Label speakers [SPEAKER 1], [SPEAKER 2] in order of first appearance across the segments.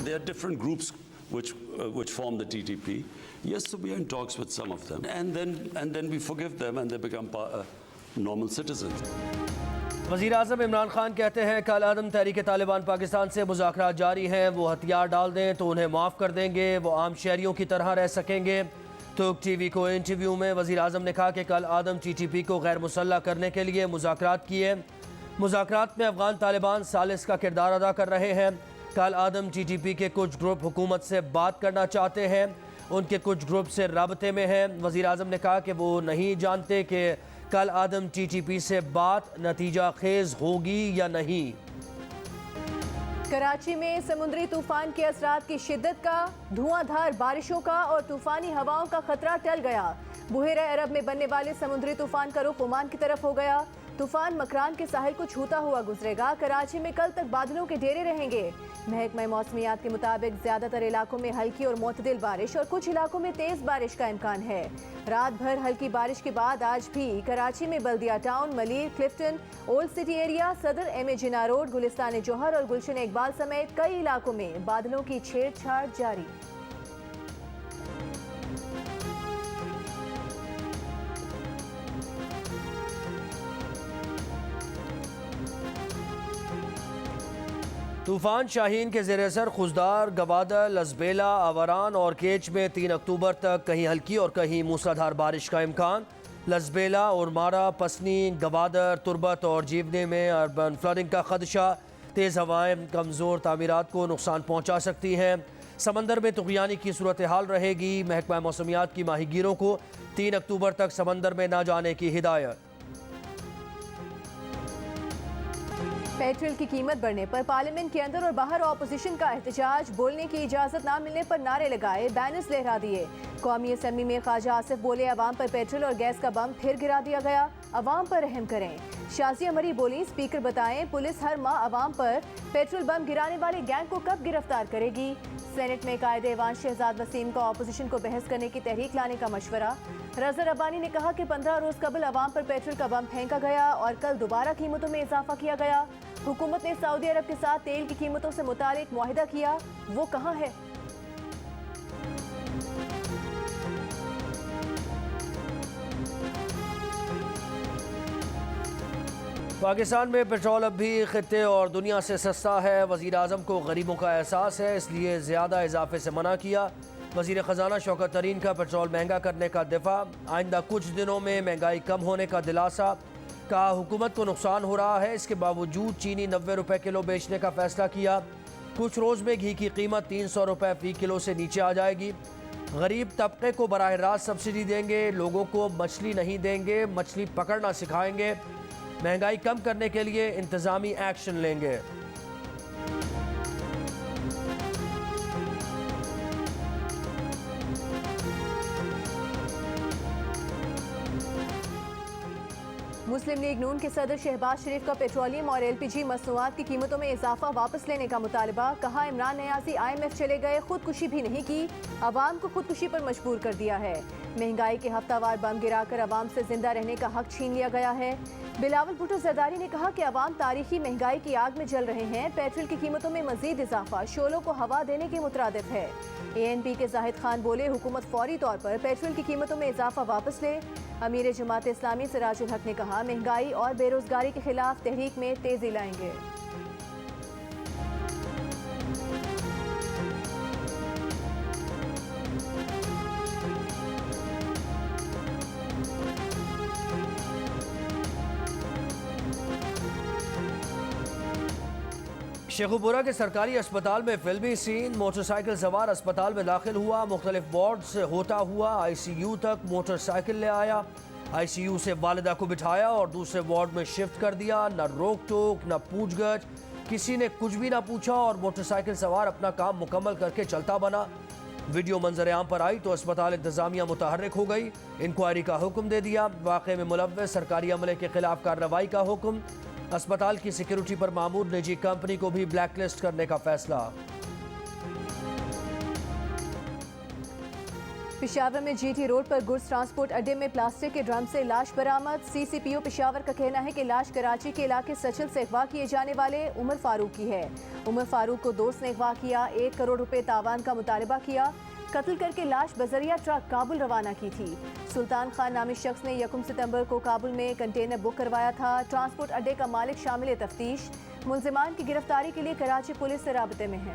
[SPEAKER 1] There are different groups which form the TTP. Yes, so we are in talks with some of them, and then we forgive them, and they become normal citizens.
[SPEAKER 2] वज़ीर आज़म इमरान खान कहते हैं कल आदम तहरीक तालिबान पाकिस्तान से मुज़ाकरात जारी हैं, वो हथियार डाल दें तो उन्हें माफ़ कर देंगे, वो आम शहरियों की तरह रह सकेंगे। तुर्क टीवी को इंटरव्यू में वज़ीर आज़म ने कहा कि कल आदम TTP को गैर मुसल्लह करने के लिए मुज़ाकरात किए। मुज़ाकरात में अफ़गान तालिबान सालिस का किरदार अदा कर रहे हैं। कल आदम TTP के कुछ ग्रुप हुकूमत से बात करना चाहते हैं, उनके कुछ ग्रुप से राब्ते में हैं। वज़ीर आज़म ने कहा कि वो नहीं जानते कि कल आदम TTP से बात नतीजा खेज होगी या नहीं।
[SPEAKER 3] कराची में समुद्री तूफान के असरात की शिद्दत का, धुआंधार बारिशों का और तूफानी हवाओं का खतरा टल गया। बुहेरा अरब में बनने वाले समुद्री तूफान का रुख ओमान की तरफ हो गया। तूफान मकरान के साहिल को छूता हुआ गुजरेगा। कराची में कल तक बादलों के डेरे रहेंगे। महकमा मौसमियात के मुताबिक ज्यादातर इलाकों में हल्की और मोतदिल बारिश और कुछ इलाकों में तेज बारिश का इम्कान है। रात भर हल्की बारिश के बाद आज भी कराची में Baldia town, Malir, Clifton, old city area, Saddar, MA Jinnah road, Gulistan Jauhar और गुलशन इकबाल समेत कई इलाकों में बादलों की छेड़छाड़ जारी।
[SPEAKER 2] तूफान शाहीन के ज़ेर असर खुजदार, गवादर, लसबेला, आवारान और केच में 3 अक्टूबर तक कहीं हल्की और कहीं मूसलाधार बारिश का इम्कान। लसबेला, उरमारा, पसनी, गवादर, तुरबत और जीवने में अर्बन फ्लडिंग का खदशा। तेज़ हवाएं कमज़ोर तामीरात को नुकसान पहुँचा सकती हैं। समंदर में तुग़यानी की सूरत हाल रहेगी। महकमा मौसमियात की माहीगीरों को 3 अक्टूबर तक समंदर में न जाने की हिदायत।
[SPEAKER 3] पेट्रोल की कीमत बढ़ने पर पार्लियामेंट के अंदर और बाहर ऑपोजिशन का एहतजाज। बोलने की इजाजत ना मिलने पर नारे लगाए, बैनर्स लहरा दिए। कौमी असम्बली में ख्वाजा आसिफ बोले, अवाम पर पेट्रोल और गैस का बम फिर गिरा दिया गया, अवाम पर रहम करें। शाजिया मरी बोली, स्पीकर बताएं पुलिस हर माह अवाम पर पेट्रोल बम गिराने वाले गैंग को कब गिरफ्तार करेगी। सेनेट में कायदे एवान शहजाद वसीम का ऑपोजिशन को बहस करने की तहरीक लाने का मशवरा। रज़ा रब्बानी ने कहा कि 15 रोज कबल अवाम पर पेट्रोल का बम फेंका गया और कल दोबारा कीमतों में इजाफा किया गया। हुकूमत ने सऊदी अरब के साथ तेल की कीमतों से मुतालिक मुआहिदा किया, वो कहाँ है।
[SPEAKER 2] पाकिस्तान में पेट्रोल अब भी खित्ते और दुनिया से सस्ता है। वज़ीर आज़म को गरीबों का एहसास है, इसलिए ज़्यादा इजाफे से मना किया। वज़ीर ख़जाना शौकत तरीन का पेट्रोल महंगा करने का दिफा। आइंदा कुछ दिनों में महंगाई कम होने का दिलासा। कहा हुकूमत को नुकसान हो रहा है, इसके बावजूद चीनी 90 रुपये किलो बेचने का फैसला किया। कुछ रोज़ में घी की कीमत 300 रुपये फ़ी किलो से नीचे आ जाएगी। गरीब तबके को बराह रास्त सब्सिडी देंगे, लोगों को मछली नहीं देंगे, मछली पकड़ना सिखाएंगे। महंगाई कम करने के लिए इंतज़ामी एक्शन लेंगे।
[SPEAKER 3] मुस्लिम लीग नून के सदर शहबाज शरीफ का पेट्रोलियम और LPG मसनूआत की कीमतों में इजाफा वापस लेने का मुतालबा। कहा इमरान न्याजी IMF चले गए, खुदकुशी भी नहीं की, अवाम को खुदकुशी पर मजबूर कर दिया है। महंगाई के हफ्तावार बम गिराकर अवाम से जिंदा रहने का हक छीन लिया गया है। बिलावल भुट्टो जरदारी ने कहा कि अवाम तारीखी महंगाई की आग में जल रहे हैं। पेट्रोल की कीमतों में मजीद इजाफा शोलों को हवा देने के मुतरादिफ है। ANP के जाहिद खान बोले, हुकूमत फौरी तौर पर पेट्रोल की कीमतों में इजाफा वापस ले। अमीर जमात इस्लामी सिराजुल हक ने कहा, महंगाई और बेरोजगारी के खिलाफ तहरीक में तेजी लाएंगे।
[SPEAKER 2] शेखुपुरा के सरकारी अस्पताल में फिल्मी सीन। मोटरसाइकिल सवार अस्पताल में दाखिल हुआ, मुख्तलिफ वार्ड से होता हुआ ICU तक मोटरसाइकिल ले आया। ICU से वालिदा को बिठाया और दूसरे वार्ड में शिफ्ट कर दिया। न रोक टोक न पूछगछ, किसी ने कुछ भी ना पूछा और मोटरसाइकिल सवार अपना काम मुकम्मल करके चलता बना। वीडियो मंजर आम पर आई तो अस्पताल इंतजामिया मुतहर्रिक हो गई, इंक्वायरी का हुक्म दे दिया। वाक़े में मुलव्वस सरकारी अमले के खिलाफ कार्रवाई का हुक्म। अस्पताल की सिक्योरिटी पर मामूर निजी कंपनी को भी ब्लैकलिस्ट करने का फैसला।
[SPEAKER 3] पेशावर में जीटी रोड पर गुड्स ट्रांसपोर्ट अड्डे में प्लास्टिक के ड्रम से लाश बरामद। सीसीपीओ पेशावर का कहना है कि लाश कराची के इलाके सचिल से अगवा किए जाने वाले उमर फारूक की है। उमर फारूक को दोस्त ने अगवा किया, 1 करोड़ रुपए तावान का मुतालबा किया। कत्ल करके लाश बजरिया ट्रक काबुल रवाना की थी। सुल्तान खान नामी शख्स ने 1 सितंबर को काबुल में कंटेनर बुक करवाया था। ट्रांसपोर्ट अड्डे का मालिक शामिल तफ्तीश। मुलजिमान की गिरफ्तारी के लिए कराची पुलिस से राबते में है।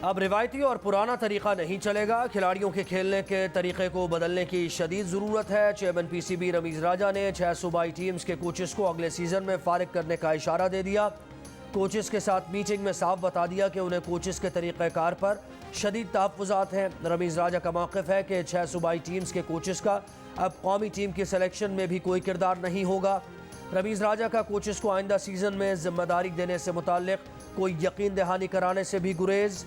[SPEAKER 2] अब रिवायती और पुराना तरीका नहीं चलेगा। खिलाड़ियों के खेलने के तरीके को बदलने की शदीद ज़रूरत है। चेयरमैन पीसीबी रमीज़ राजा ने 6 सूबाई टीम्स के कोचेस को अगले सीज़न में फारिग करने का इशारा दे दिया। कोचेस के साथ मीटिंग में साफ बता दिया कि उन्हें कोचेस के तरीक़ाकार पर शदीद तहफ़्फ़ुज़ात हैं। रमीज़ राजा का मौक़िफ़ है कि 6 सूबाई टीम्स के कोचेस का अब कौमी टीम की सिलेक्शन में भी कोई किरदार नहीं होगा। रमीज़ राजा का कोचेस को आइंदा सीज़न में ज़िम्मेदारी देने से मुताल्लिक़ कोई यकीन दहानी कराने से भी गुरेज।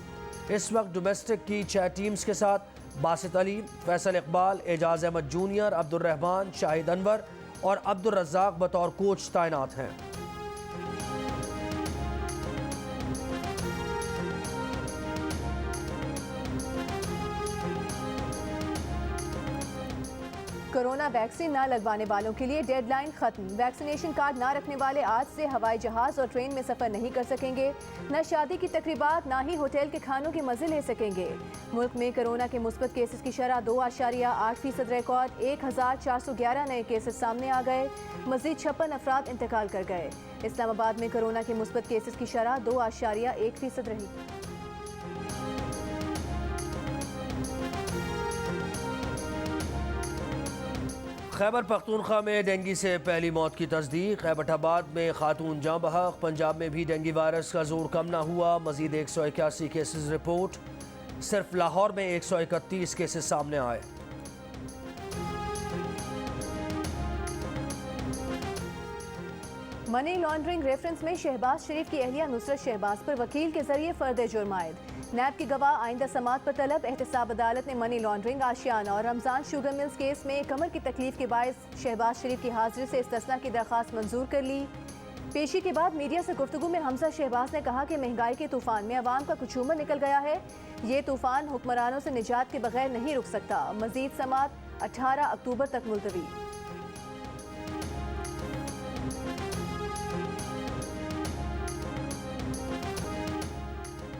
[SPEAKER 2] इस वक्त डोमेस्टिक की 6 टीम्स के साथ बासित अली, फैसल इकबाल, एजाज अहमद जूनियर, अब्दुल रहमान, शाहिद अनवर और अब्दुल रज़ाक बतौर कोच तैनात हैं।
[SPEAKER 3] कोरोना वैक्सीन न लगवाने वालों के लिए डेडलाइन खत्म। वैक्सीनेशन कार्ड न रखने वाले आज से हवाई जहाज और ट्रेन में सफर नहीं कर सकेंगे। न शादी की तकरीबात, न ही होटल के खानों के मजे ले सकेंगे। मुल्क में कोरोना के मुस्बत केसेस की शरह 2.8% रिकॉर्ड। 1411 नए केसेस सामने आ गए। मजीद 56 अफराद इंतकाल कर गए। इस्लामाबाद में कोरोना के मुस्बत केसेस की शरह 2.1% रही।
[SPEAKER 2] खैबर पख्तूनख्वा में डेंगू से पहली मौत की तस्दीक। एबटाबाद में खातून जाँ बहक। पंजाब में भी डेंगू वायरस का जोर कम न हुआ। मजीद 181 केसेस रिपोर्ट। सिर्फ लाहौर में 131 केसेस सामने आए।
[SPEAKER 3] मनी लॉन्ड्रिंग रेफरेंस में शहबाज शरीफ की अहलिया नुसरत शहबाज पर वकील के जरिए फर्द जुर्म आयद। नैब की गवाह आइंदा समात पर तलब। एहतसाब अदालत ने मनी लॉन्ड्रिंग, आशियाना और रमजान शुगर मिल्स केस में कमर की तकलीफ के बायस शहबाज शरीफ की हाजिरी से इस्तिस्ना की दरख्वास्त मंजूर कर ली। पेशी के बाद मीडिया से गुफ्तगू में हमजा शहबाज ने कहा कि महंगाई के तूफान में अवाम का कुछ उमर निकल गया है। ये तूफान हुक्मरानों से निजात के बगैर नहीं रुक सकता। मजीद समात 18 अक्टूबर तक मुलतवी।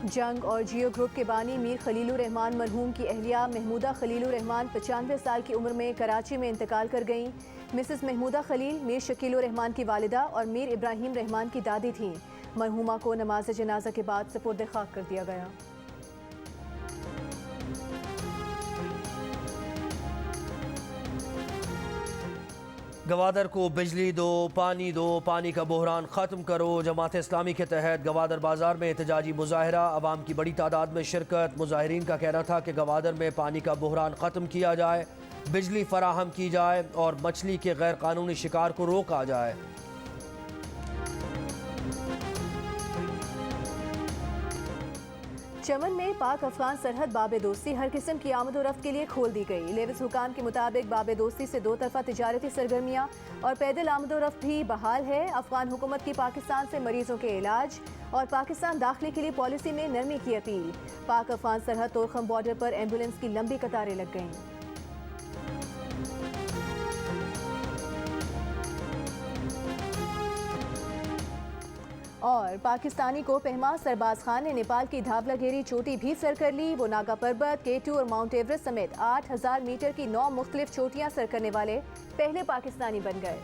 [SPEAKER 3] जंग और जियो ग्रुप के बानी मीर खलीलुर रहमान मरहूम की अहलिया महमूदा खलीलुर रहमान 95 साल की उम्र में कराची में इंतकाल कर गईं। मिसेस महमूदा खलील मीर शकीलुर रहमान की वालिदा और मीर इब्राहिम रहमान की दादी थीं। मरहूमा को नमाज जनाजा के बाद सुपुर्द खाक कर दिया गया।
[SPEAKER 2] गवादर को बिजली दो, पानी का बहरान ख़त्म करो। जमात इस्लामी के तहत गवादर बाज़ार में एहतजाजी मुजाहरा। अवाम की बड़ी तादाद में शिरकत। मुजाहिरीन का कहना था कि गवादर में पानी का बहरान ख़त्म किया जाए, बिजली फराहम की जाए और मछली के गैर कानूनी शिकार को रोका जाए।
[SPEAKER 3] चमन में पाक अफगान सरहद बाबे दोस्ती हर किस्म की आमद-ओ-रफ्त के लिए खोल दी गई। लेविस हुकाम के मुताबिक बाबे दोस्ती से 2 तरफा तिजारती सरगर्मियाँ और पैदल आमद-ओ-रफ्त भी बहाल है। अफगान हुकूमत की पाकिस्तान से मरीजों के इलाज और पाकिस्तान दाखिले के लिए पॉलिसी में नरमी की अपील। पाक अफगान सरहद तोरखम बॉर्डर पर एम्बुलेंस की लंबी कतारें लग गईं। और पाकिस्तानी को पहमा सरबाज खान ने नेपाल की धावलागेरी चोटी भी सर कर ली। वो नागा पर्वत, K2 और माउंट एवरेस्ट समेत 8000 मीटर की 9 मुख्तलिफ चोटियां सर करने वाले पहले पाकिस्तानी बन गए।